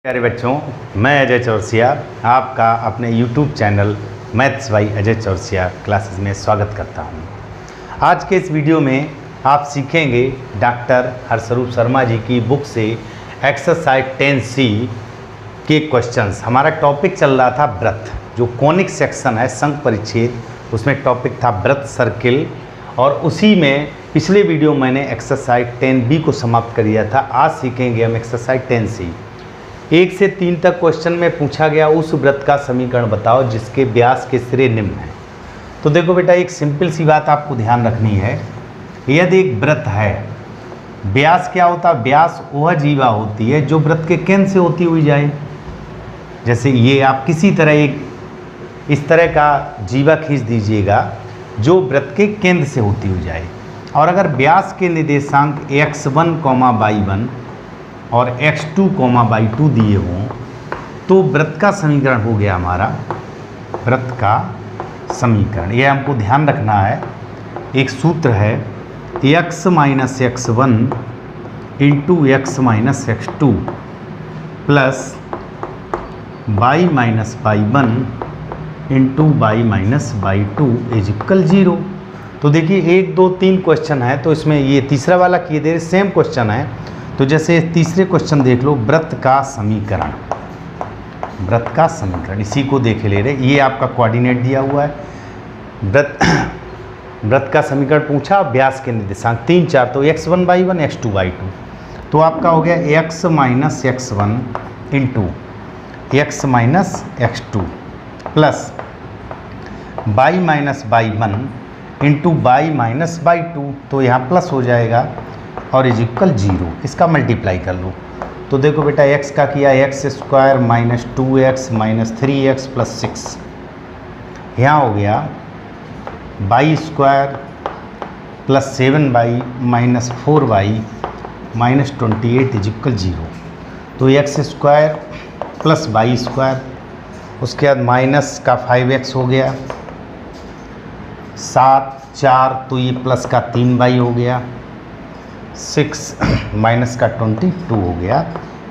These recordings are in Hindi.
प्यारे बच्चों, मैं अजय चौरसिया आपका अपने YouTube channel maths by Ajay Chaurasia classes में स्वागत करता हूं। आज के इस वीडियो में आप सीखेंगे डॉक्टर हर्षरूप शर्मा जी की बुक से एक्सरसाइज 10C के क्वेश्चंस। हमारा टॉपिक चल रहा था व्रत, जो कोनिक सेक्शन है संघ परिच्छेद, उसमें टॉपिक था व्रत सर्किल, और उसी में पिछले वीडियो मैंने एक्सरसाइज 10B को समाप्त कर दिया था। आज सीखेंगे हम एक्सरसाइज 10C। 1 से 3 तक क्वेश्चन में पूछा गया उस व्रत का समीकरण बताओ जिसके व्यास के सिरे निम्न हैं। तो देखो बेटा, एक सिंपल सी बात आपको ध्यान रखनी है। यदि एक व्रत है, व्यास क्या होता है? व्यास वह जीवा होती है जो व्रत के केंद्र से होती हुई जाए। जैसे ये आप किसी तरह एक इस तरह का जीवा खींच दीजिएगा जो व्रत के केंद्र से होती हुई जाए, और अगर व्यास के निर्देशांक x1, y1 और x2, y2 दिए हों तो व्रत का समीकरण हो गया हमारा व्रत का समीकरण। यह हमको ध्यान रखना है। एक सूत्र है x minus x1 into x minus x2 plus y minus y1 into y minus y2 is equal 0। तो देखिए 1, 2, 3 क्वेश्चन है, तो इसमें ये तीसरा वाला किए दे सेम क्वेश्चन है। तो जैसे तीसरे क्वेश्चन देख लो, व्रत का समीकरण, व्रत का समीकरण इसी को देखे ले रहे। ये आपका कोऑर्डिनेट दिया हुआ है। व्रत का समीकरण पूछा, व्यास के निर्देशांक 3, 4, तो x1, y1 x2, y2। तो आपका हो गया x minus x1 into x minus x2 plus y minus y1 into y minus y2। तो यहाँ प्लस हो जाएगा और इज इक्वल 0। इसका मल्टीप्लाई कर लो। तो देखो बेटा, x का किया x square minus 2x minus 3x plus 6। यहाँ हो गया y square plus 7y minus 4y minus 28 is equal 0। तो x square plus y square, उसके बाद माइनस का 5x हो गया, 7, 4, तो ये प्लस का 3y हो गया, 6 माइनस का 22 हो गया।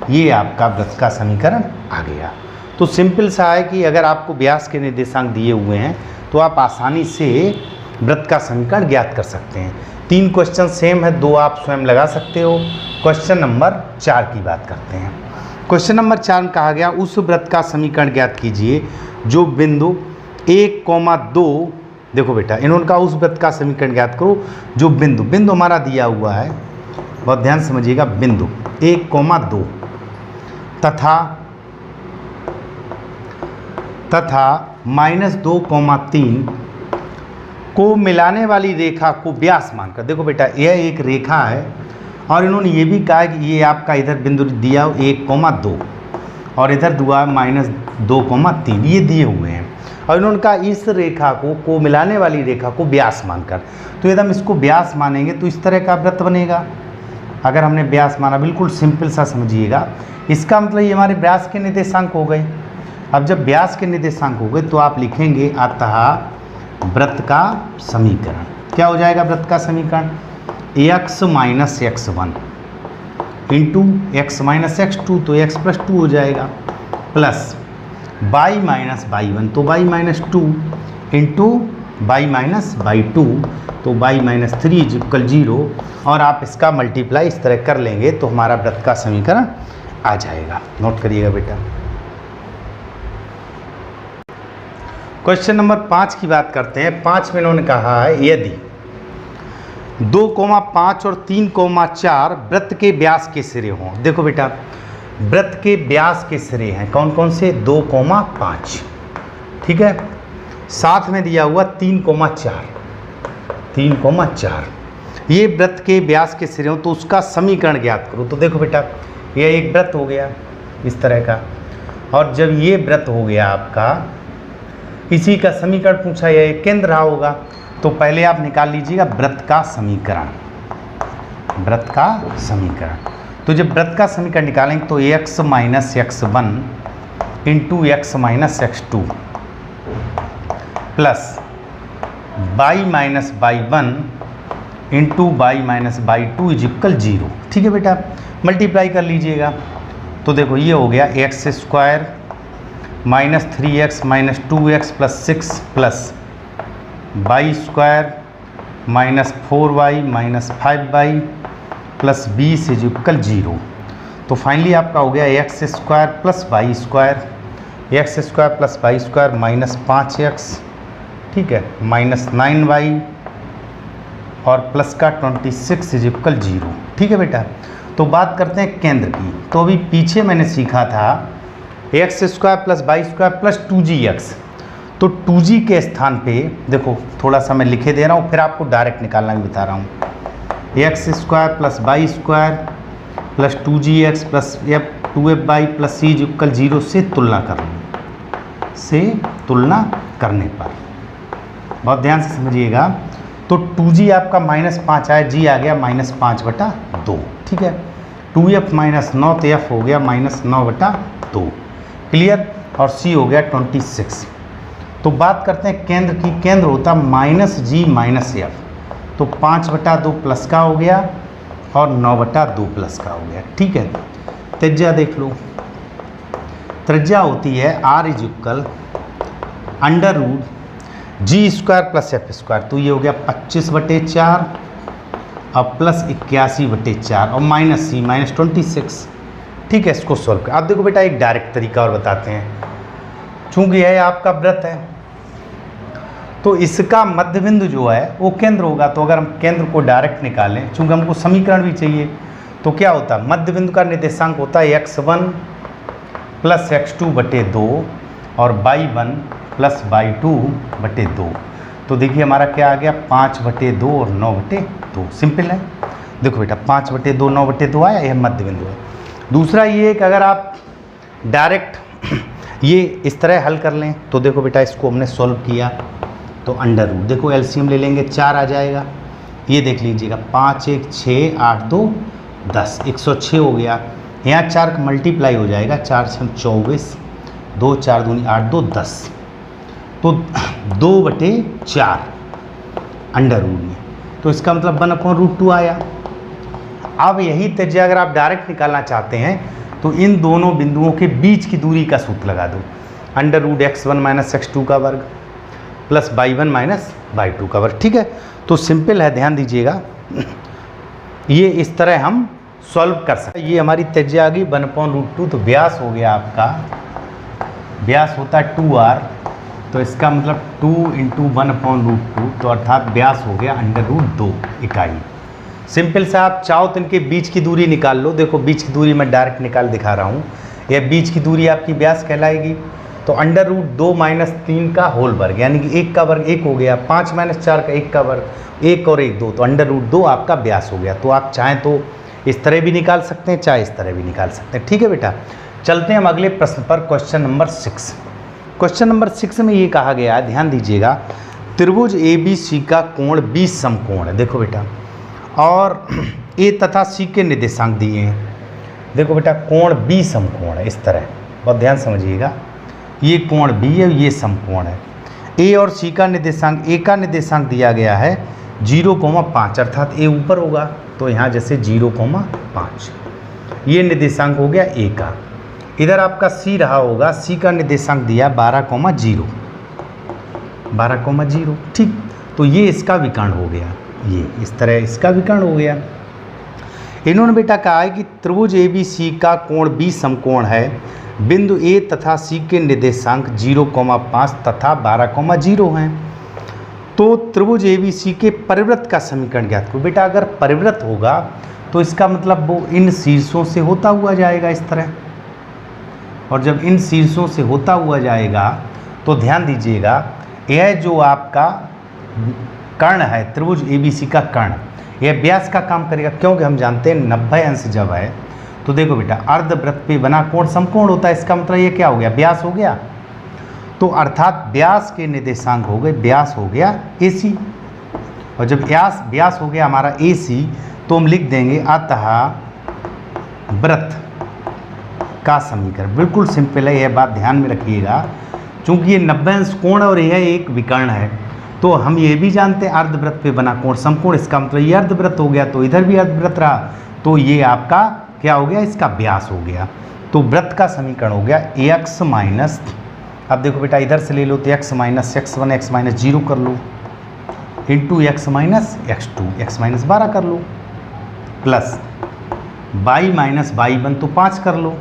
ये आपका व्रत का समीकरण आ गया। तो सिंपल सा है कि अगर आपको व्यास के निर्देशांक दिए हुए हैं तो आप आसानी से व्रत का समीकरण ज्ञात कर सकते हैं। 3 क्वेश्चन सेम है, 2 आप स्वयं लगा सकते हो। क्वेश्चन नंबर 4 की बात करते हैं। क्वेश्चन नंबर 4 में कहा गया उस व्रत का समीकरण ज्ञात कीजिए जो बिंदु 1,2, देखो बेटा इन्होंने कहा उस व्रत का समीकरण ज्ञात करो जो बिंदु हमारा दिया हुआ है, बहुत ध्यान समझिएगा, बिंदु 1,2 तथा -2,3 को मिलाने वाली रेखा को व्यास मानकर। देखो बेटा, यह एक रेखा है और इन्होंने ये भी कहा कि ये आपका इधर बिंदु दिया 1,2 और इधर दुआ -2,3, ये दिए हुए हैं, और इन्होंने कहा इस रेखा को मिलाने वाली रेखा को व्यास मानकर। तो यदि हम इसको व्यास मानेंगे तो इस तरह का व्रत बनेगा। अगर हमने व्यास माना, बिल्कुल सिंपल सा समझिएगा, इसका मतलब ये हमारे व्यास के निर्देशांक हो गए। अब जब व्यास के निर्देशांक हो गए तो आप लिखेंगे अतः व्रत का समीकरण क्या हो जाएगा? व्रत का समीकरण x minus x1 into x minus x2, तो x प्लस 2 हो जाएगा, प्लस y माइनस y1, तो y minus 2 into y minus y2, तो y माइनस 3 इज इक्वल 0। और आप इसका मल्टीप्लाई इस तरह कर लेंगे तो हमारा व्रत का समीकरण आ जाएगा। नोट करिएगा बेटा। क्वेश्चन नंबर 5 की बात करते हैं। 5 में इन्होंने कहा है यदि 2,5 और 3,4 व्रत के व्यास के सिरे हों। देखो बेटा, व्रत के व्यास के सिरे हैं कौन कौन से? 2,5, ठीक है, साथ में दिया हुआ 3,4, ये व्रत के व्यास के सिरे हों तो उसका समीकरण ज्ञात करो। तो देखो बेटा, यह एक व्रत हो गया इस तरह का, और जब ये व्रत हो गया आपका, इसी का समीकरण पूछा, यह एक केंद्र रहा होगा, तो पहले आप निकाल लीजिएगा व्रत का समीकरण। व्रत का समीकरण, तो जब व्रत का समीकरण निकालेंगे तो x minus x1 into x minus x2 plus y minus y1 into y minus y2 is equal 0। ठीक है बेटा, मल्टीप्लाई कर लीजिएगा। तो देखो ये हो गया x square minus 3x minus 2x plus 6 plus y square minus 4y minus 5y plus 20 is equal 0। तो फाइनली आपका हो गया x square plus y square, x square plus y square minus 5x, ठीक है, माइनस 9y और प्लस का 26 इज इक्वल 0। ठीक है बेटा। तो बात करते हैं केंद्र की। तो अभी पीछे मैंने सीखा था x square plus y square plus 2gx, तो 2g के स्थान पे देखो थोड़ा सा मैं लिखे दे रहा हूँ, फिर आपको डायरेक्ट निकालना भी बता रहा हूँ। X square plus y square plus 2gx plus 2fy plus c equal 0 से तुलना कर लो, से तुलना करने पर बहुत ध्यान से समझिएगा। तो 2g आपका -5 आया, g आ गया -5/2, ठीक है। 2f माइनस 9 तो f हो गया -9/2, क्लियर। और c हो गया 26। तो बात करते हैं केंद्र की। केंद्र होता -g माइनस f, तो 5/2 प्लस का हो गया और 9/2 प्लस का हो गया, ठीक है। त्रिज्या देख लो, त्रिज्या होती है r is equal √g square plus f square, तो ये हो गया 25/4 और प्लस 81/4 और माइनस c माइनस 26, ठीक है। इसको सॉल्व कर। अब देखो बेटा एक डायरेक्ट तरीका और बताते हैं। चूंकि यह आपका वृत्त है तो इसका मध्य बिंदु जो है वो केंद्र होगा। तो अगर हम केंद्र को डायरेक्ट निकालें, चूंकि हमको समीकरण भी चाहिए, तो क्या होता है, मध्य बिंदु का निर्देशांक होता है x1 प्लस x2/2 और y1 प्लस y2/2। तो देखिए हमारा क्या आ गया 5/2 और 9/2, सिंपल है। देखो बेटा 5/2 9/2 आया, यह मध्य बिंदु है। दूसरा ये कि अगर आप डायरेक्ट ये इस तरह हल कर लें, तो देखो बेटा इसको हमने सॉल्व किया तो अंडर रूट, देखो एलसीएम ले लेंगे 4 आ जाएगा। ये देख लीजिएगा 5 1 6 8 2 10, 106 हो गया। यहाँ 4 का मल्टीप्लाई हो जाएगा, 4 6 24, 2 4 दूनी 8 2 10, तो 2/4 अंडर रूट में, तो इसका मतलब 1/√2 आया। अब यही त्रिज्या अगर आप डायरेक्ट निकालना चाहते हैं तो इन दोनों बिंदुओं के बीच की दूरी का सूत्र लगा दो, √x1 माइनस x2 का वर्ग प्लस y1 माइनस y2 का वर्ग, ठीक है। तो सिंपल है, ध्यान दीजिएगा, ये इस तरह हम सॉल्व कर सकते हैं। ये हमारी त्रिज्या आ गई 1/√2, तो व्यास हो गया आपका, व्यास होता है 2r, तो इसका मतलब 2 × 1/√2, तो अर्थात व्यास हो गया √2 इकाई। सिंपल से आप चाहो तो इनके बीच की दूरी निकाल लो। देखो बीच की दूरी मैं डायरेक्ट निकाल दिखा रहा हूँ। यह बीच की दूरी आपकी व्यास कहलाएगी। तो √2 - 3 का होल वर्ग, यानी कि 1 का वर्ग 1 हो गया, 5 - 4 का 1 का वर्ग, 1 और 1 2, तो √2 आपका व्यास हो गया। तो आप चाहें तो इस तरह भी निकाल सकते हैं, चाहे इस तरह भी निकाल सकते हैं, ठीक है बेटा। चलते हैं हम अगले प्रश्न पर, क्वेश्चन नंबर 6। क्वेश्चन नंबर 6 में ये कहा गया है, ध्यान दीजिएगा, त्रिभुज ABC का कोण 20 समकोण है। देखो बेटा, और A तथा C के निर्देशांक दिए हैं। देखो बेटा कोण B समकोण है, इस तरह, बहुत ध्यान समझिएगा। ये कोण B है, ये समकोण है। A और C का निर्देशांक, A का निर्देशांक दिया गया है 0,5, अर्थात A ऊपर होगा, तो यहाँ जैसे 0,5, ये निर्देशांक हो गया A का। इधर आपका C रहा होगा, C का निर्देशांक दिया 12,0, 12,0, ठीक। तो ये इसका विकर्ण हो गया, ये इस तरह इसका विकर्ण हो गया। इन्होंने बेटा कहा है कि त्रिभुज ABC का कोण B समकोण है, बिंदु A तथा C के निर्देशांक 0,5 तथा 12,0 हैं। तो त्रिभुज ABC के परिवृत्त का समीकरण ज्ञात करो। बेटा अगर परिवृत्त होगा तो इसका मतलब वो इन शीर्षों से होता हुआ जाएगा इस तरह, और जब इन शीर्षों से होता हुआ जाएगा तो ध्यान दीजिएगा, यह जो आपका कर्ण है त्रिभुज ABC का कर्ण, यह व्यास का काम करेगा, क्योंकि हम जानते हैं 90 अंश जब है तो देखो बेटा अर्धवृत्त पे बना कोण समकोण होता है। इसका मतलब ये क्या हो गया, व्यास हो गया। तो अर्थात व्यास के निर्देशांक हो गए, व्यास हो गया AC, और जब व्यास हो गया हमारा AC तो हम लिख देंगे अतः वृत्त का समीकरण। बिल्कुल सिंपल है, यह बात ध्यान में रखिएगा। चूंकि ये 90 अंश कोण और यह एक विकर्ण है, तो हम ये भी जानते हैं अर्धवृत्त पे बना कोण समकोण, इसका मतलब ये अर्धवृत्त हो गया, तो इधर भी अर्धवृत्त रहा, तो ये आपका क्या हो गया, इसका व्यास हो गया। तो तो वृत्त का समीकरण हो गया एक्स माइनस, अब देखो बेटा इधर से ले लो तो x minus x1 x minus 0 कर लो, into x minus x2 x minus 12 कर लो, प्लस y माइनस y1 तो 5 कर लो,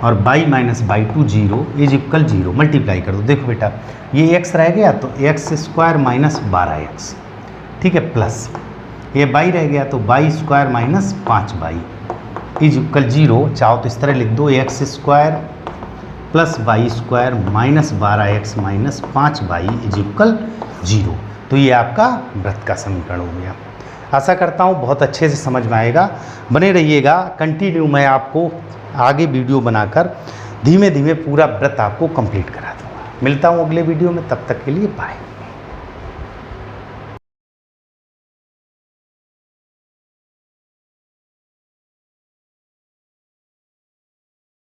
और y minus y2 0 is equal 0, multiply कर दो। देखो बेटा ये x रह गया तो एक्स स्क्वायर माइनस 12x, ठीक है, प्लस ये y रह गया तो y square minus 5y is equal 0। चाहो तो इस तरह लिख दो x square plus y square minus 12x minus 5y is equal 0। तो ये आपका वृत्त का समीकरण हो गया। आशा करता हूँ बहुत अच्छे से समझ में आएगा, बने रहिएगा कंटिन्यू। मैं आपको आगे वीडियो बनाकर धीमे धीमे पूरा वृत्त आपको कंप्लीट करा दूँगा। मिलता हूँ अगले वीडियो में, तब तक के लिए बाय।